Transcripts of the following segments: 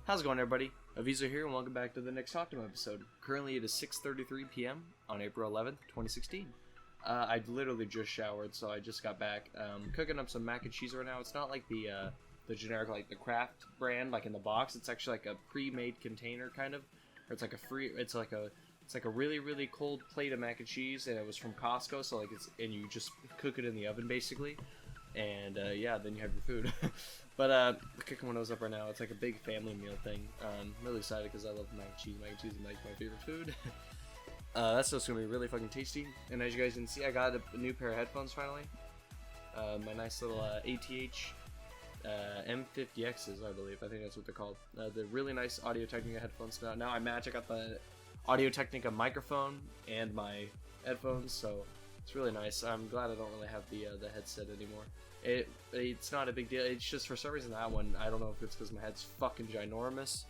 How's it going, everybody? Avizzo here, and welcome back to the next Talk To Me episode. Currently, it is 6:33 p.m. on April 11th, 2016. I literally just showered, so I just got back. Cooking up some mac and cheese right now. It's not like the generic, like the Kraft brand, like in the box. It's actually like a pre-made container, kind of. Or it's like a free. It's like a really, really cold plate of mac and cheese, and it was from Costco. So like and you just cook it in the oven, basically. And yeah, then you have your food. But cooking one of those up right now. It's like a big family meal thing. I'm really excited because I love mac and cheese. Mac and cheese is like my favorite food. That stuff's gonna be really fucking tasty. And as you guys can see, I got a new pair of headphones finally. My nice little ATH M50Xs, I believe. I think that's what they're called. They're really nice Audio-Technica headphones. Now I match. I got the Audio-Technica microphone and my headphones, so it's really nice. I'm glad I don't really have the headset anymore. It's not a big deal. It's just for some reason that one, I don't know if it's because my head's fucking ginormous,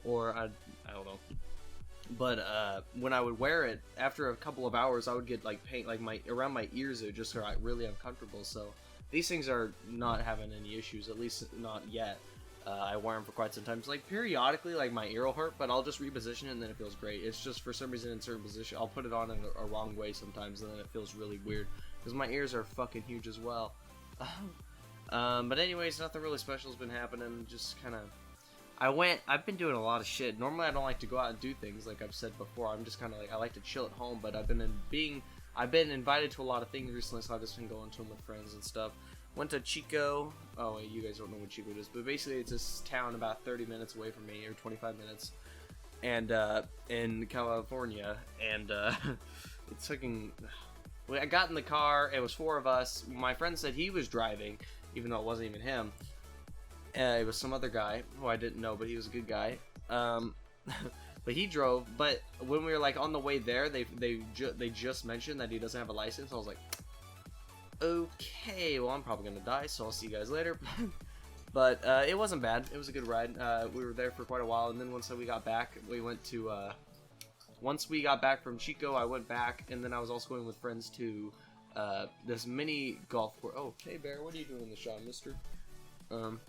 or I don't know. But when I would wear it, after a couple of hours, I would get like pain, like around my ears. It would just got really uncomfortable. So these things are not having any issues, at least not yet. I wear them for quite some time. So, like periodically, like my ear will hurt, but I'll just reposition it and then it feels great. It's just for some reason in certain position, I'll put it on in a wrong way sometimes, and then it feels really weird because my ears are fucking huge as well. But anyways, nothing really special has been happening. Just kind of, I've been doing a lot of shit. Normally, I don't like to go out and do things, like I've said before. I'm just kind of like, I like to chill at home. But I've been invited to a lot of things recently, so I've just been going to them with friends and stuff. Went to Chico. Oh, wait, you guys don't know what Chico is, but basically it's this town about 30 minutes away from me, or 25 minutes, and in California. And it's fucking. I got in the car. It was 4 of us. My friend said he was driving, even though it wasn't even him. It was some other guy who I didn't know, but he was a good guy. But he drove. But when we were like on the way there, they just mentioned that he doesn't have a license. I was like, okay, well I'm probably gonna die, so I'll see you guys later. But it wasn't bad. It was a good ride. We were there for quite a while, and then once we got back, we went to. Once we got back from Chico, I went back, and then I was also going with friends to this mini golf course. Oh, hey Bear, what are you doing in the shot, mister? What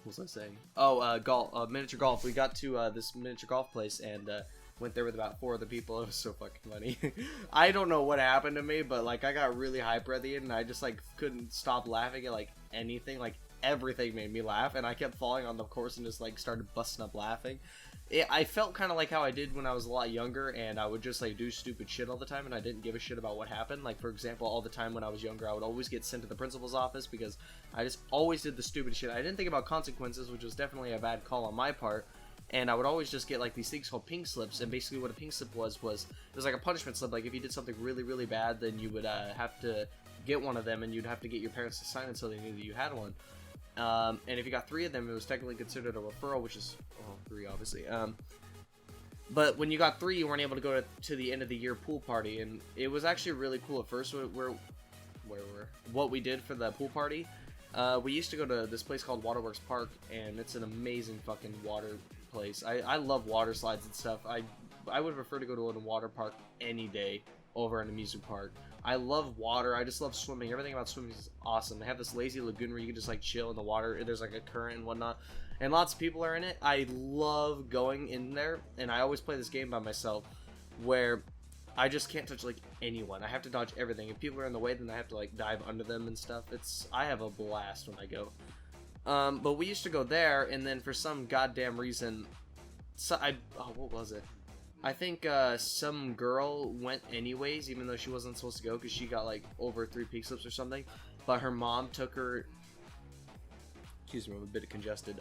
was I saying? Oh, golf, miniature golf. We got to this miniature golf place and went there with about 4 other people. It was so fucking funny. I don't know what happened to me, but like I got really hyper at the end, and I just like couldn't stop laughing at like anything. Like everything made me laugh, and I kept falling on the course and just like started busting up laughing. I felt kind of like how I did when I was a lot younger, and I would just like do stupid shit all the time, and I didn't give a shit about what happened. Like for example, all the time when I was younger, I would always get sent to the principal's office because I just always did the stupid shit. I didn't think about consequences, which was definitely a bad call on my part. And I would always just get like these things called pink slips, and basically what a pink slip was it was like a punishment slip. Like if you did something really, really bad, then you would have to get one of them, and you'd have to get your parents to sign it so they knew that you had one. And if you got 3 of them, it was technically considered a referral, which is 3 obviously. But when you got 3, you weren't able to go to the end of the year pool party, and it was actually really cool at first. What we did for the pool party, we used to go to this place called Waterworks Park, and it's an amazing fucking water place. I love water slides and stuff. I would prefer to go to a water park any day over an amusement park. I love water. I just love swimming. Everything about swimming is awesome. They have this lazy lagoon where you can just like chill in the water. There's like a current and whatnot, and lots of people are in it. I love going in there, and I always play this game by myself where I just can't touch like anyone. I have to dodge everything. If people are in the way, then I have to like dive under them and stuff. I have a blast when I go. But we used to go there, and then for some goddamn reason, what was it? I think some girl went anyways, even though she wasn't supposed to go because she got like over 3 pink slips or something. But her mom took her. Excuse me, I'm a bit congested.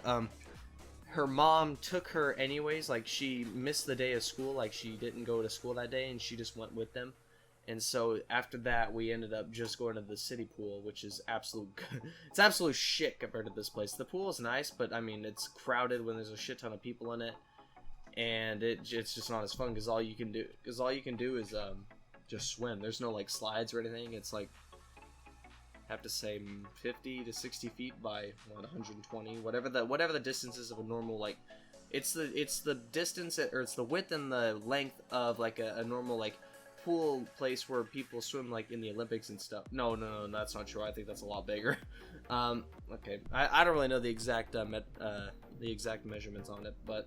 Her mom took her anyways. Like she missed the day of school. Like she didn't go to school that day, and she just went with them. And so after that, we ended up just going to the city pool, which is it's absolute shit compared to this place. The pool is nice, but I mean it's crowded when there's a shit ton of people in it. And it's just not as fun because all you can do is just swim. There's no like slides or anything. It's like I have to say 50 to 60 feet by 120, whatever the distance is of a normal like. It's the distance or it's the width and the length of like a normal like pool place where people swim like in the Olympics and stuff. No, that's not true. I think that's a lot bigger. Okay, I don't really know the exact the exact measurements on it, but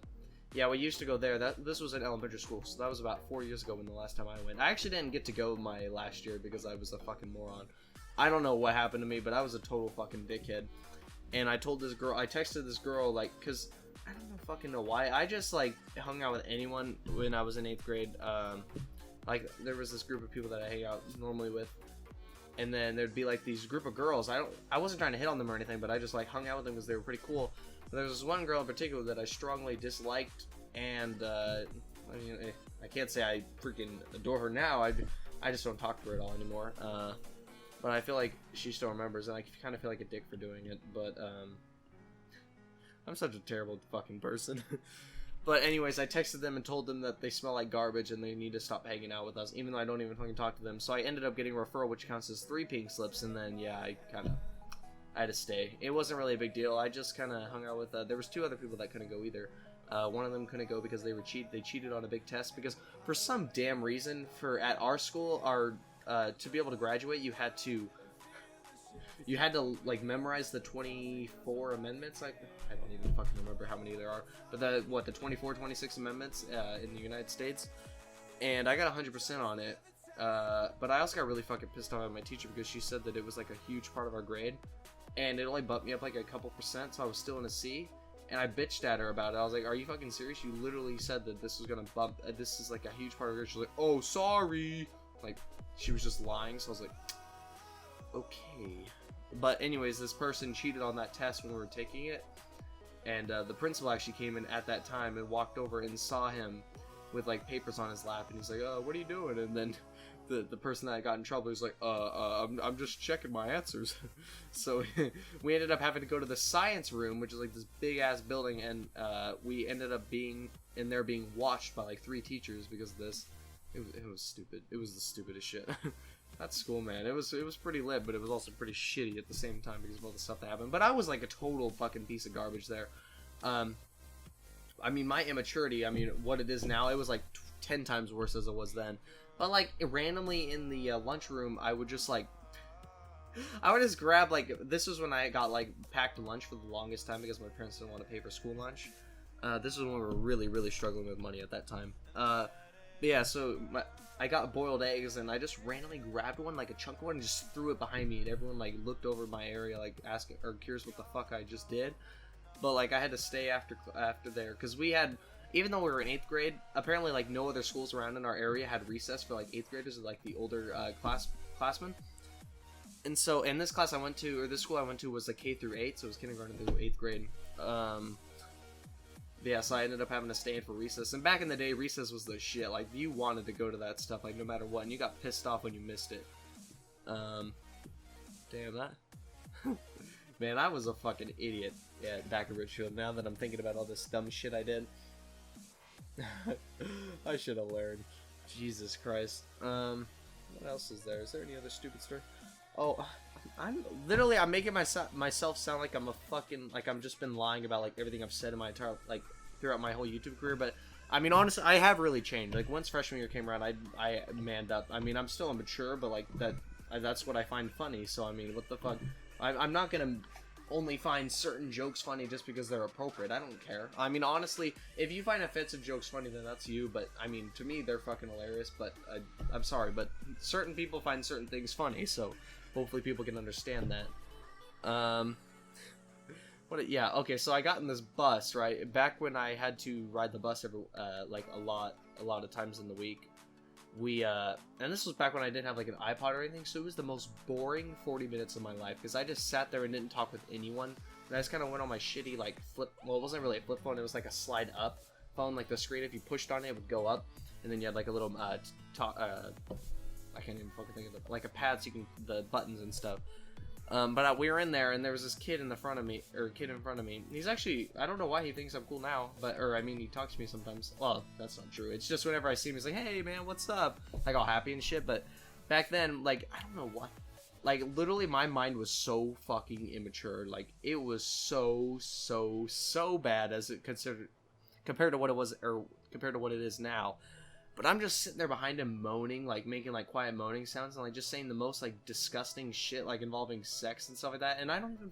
yeah, we used to go there. This was in elementary school, so that was about 4 years ago when the last time I went. I actually didn't get to go my last year because I was a fucking moron. I don't know what happened to me, but I was a total fucking dickhead. And I told this girl, I texted this girl, like, cause I don't know fucking know why. I just like hung out with anyone when I was in 8th grade. Like there was this group of people that I hang out normally with, and then there'd be like these group of girls. I wasn't trying to hit on them or anything, but I just like hung out with them because they were pretty cool. There was this one girl in particular that I strongly disliked, and I mean, I can't say I freaking adore her now. I just don't talk to her at all anymore. But I feel like she still remembers, and I kind of feel like a dick for doing it. But I'm such a terrible fucking person. But anyways, I texted them and told them that they smell like garbage and they need to stop hanging out with us, even though I don't even fucking talk to them. So I ended up getting a referral, which counts as 3 pink slips, and then yeah, I had to stay. It wasn't really a big deal. I just kind of hung out with. There was 2 other people that couldn't go either. One of them couldn't go because they cheated on a big test because for some damn reason, at our school, to be able to graduate, you had to like memorize the 24 amendments. I don't even fucking remember how many there are, but the 24, 26 amendments in the United States, and I got 100% on it. But I also got really fucking pissed off at my teacher because she said that it was like a huge part of our grade, and it only bumped me up like a couple percent, so I was still in a C. And I bitched at her about it. I was like, "Are you fucking serious? You literally said that this was gonna bump. This is like a huge part of her." She's like, "Oh, sorry." Like, she was just lying. So I was like, "Okay." But anyways, this person cheated on that test when we were taking it, and the principal actually came in at that time and walked over and saw him with like papers on his lap, and he's like, "Oh, what are you doing?" And then the person that got in trouble was like, I'm just checking my answers." So we ended up having to go to the science room, which is like this big ass building, and we ended up being in there being watched by like 3 teachers because of this. It was stupid. It was the stupidest shit. That's school, man. It was pretty lit, but it was also pretty shitty at the same time because of all the stuff that happened. But I was like a total fucking piece of garbage there. I mean, my immaturity, I mean, what it is now, it was like 10 times worse as it was then. But like randomly in the lunchroom, I would just grab like, this was when I got like packed lunch for the longest time because my parents didn't want to pay for school lunch. This was when we were really, really struggling with money at that time. But yeah, so I got boiled eggs and I just randomly grabbed one, like a chunk of one, and just threw it behind me, and everyone like looked over my area like asking or curious what the fuck I just did. But like I had to stay after there because we had, even though we were in 8th grade, apparently like no other schools around in our area had recess for like 8th graders or like the older classmen. And so, and this class I went to, or this school I went to, was like K through 8, so it was kindergarten through 8th grade. Yeah, so I ended up having to stay in for recess. And back in the day, recess was the shit. Like, you wanted to go to that stuff, like, no matter what. And you got pissed off when you missed it. Damn, that... Man, I was a fucking idiot back in Richfield. Now that I'm thinking about all this dumb shit I did. I should have learned. Jesus Christ. What else is there? Is there any other stupid story? Oh, I'm making myself sound like I'm a fucking, like I'm just been lying about like everything I've said in my entire, like throughout my whole YouTube career. But I mean, honestly, I have really changed. Like once freshman year came around, I manned up. I mean, I'm still immature, but like that's what I find funny. So I mean, what the fuck? I'm not gonna only find certain jokes funny just because they're appropriate. I don't care. I mean, honestly, if you find offensive jokes funny, then that's you. But I mean, to me, they're fucking hilarious. But I'm sorry, but certain people find certain things funny. So hopefully people can understand that. Yeah, okay, so I got in this bus, right? Back when I had to ride the bus like a lot of times in the week. And this was back when I didn't have like an iPod or anything, so it was the most boring 40 minutes of my life, because I just sat there and didn't talk with anyone, and I just kind of went on my shitty, like, well, it wasn't really a flip phone, it was like a slide up phone, like the screen, if you pushed on it, it would go up, and then you had like a little, I can't even fucking think of it, like a pad so you can, the buttons and stuff. But we were in there, and there was this kid in front of me. He's actually, I don't know why he thinks I'm cool now, I mean, he talks to me sometimes. Well, that's not true. It's just whenever I see him, he's like, "Hey, man, what's up?" Like, all happy and shit. But back then, like, I don't know what. Like, literally, my mind was so fucking immature. Like, it was so bad as it compared to what it was, or compared to what it is now. But I'm just sitting there behind him moaning, like making like quiet moaning sounds, and like just saying the most like disgusting shit, like involving sex and stuff like that. And I don't even.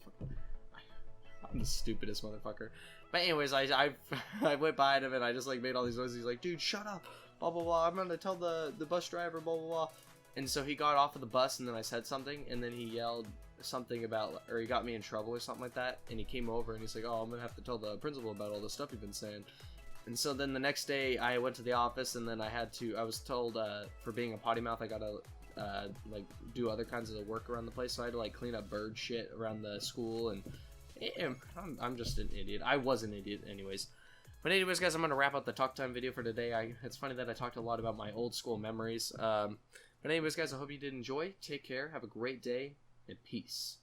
I'm the stupidest motherfucker. But anyways, I went by him and I just like made all these noises. He's like, dude, shut up, blah blah blah. I'm gonna tell the bus driver, blah blah blah. And so he got off of the bus, and then I said something, and then he yelled something about, or he got me in trouble or something like that. And he came over and he's like, oh, I'm gonna have to tell the principal about all the stuff you've been saying. And so then the next day I went to the office, and then I was told for being a potty mouth I gotta like do other kinds of work around the place. So I had to like clean up bird shit around the school, and I'm just an idiot. I was an idiot anyways. But anyways, guys, I'm gonna wrap up the talk time video for today. It's funny that I talked a lot about my old school memories. But anyways, guys, I hope you did enjoy. Take care. Have a great day, and peace.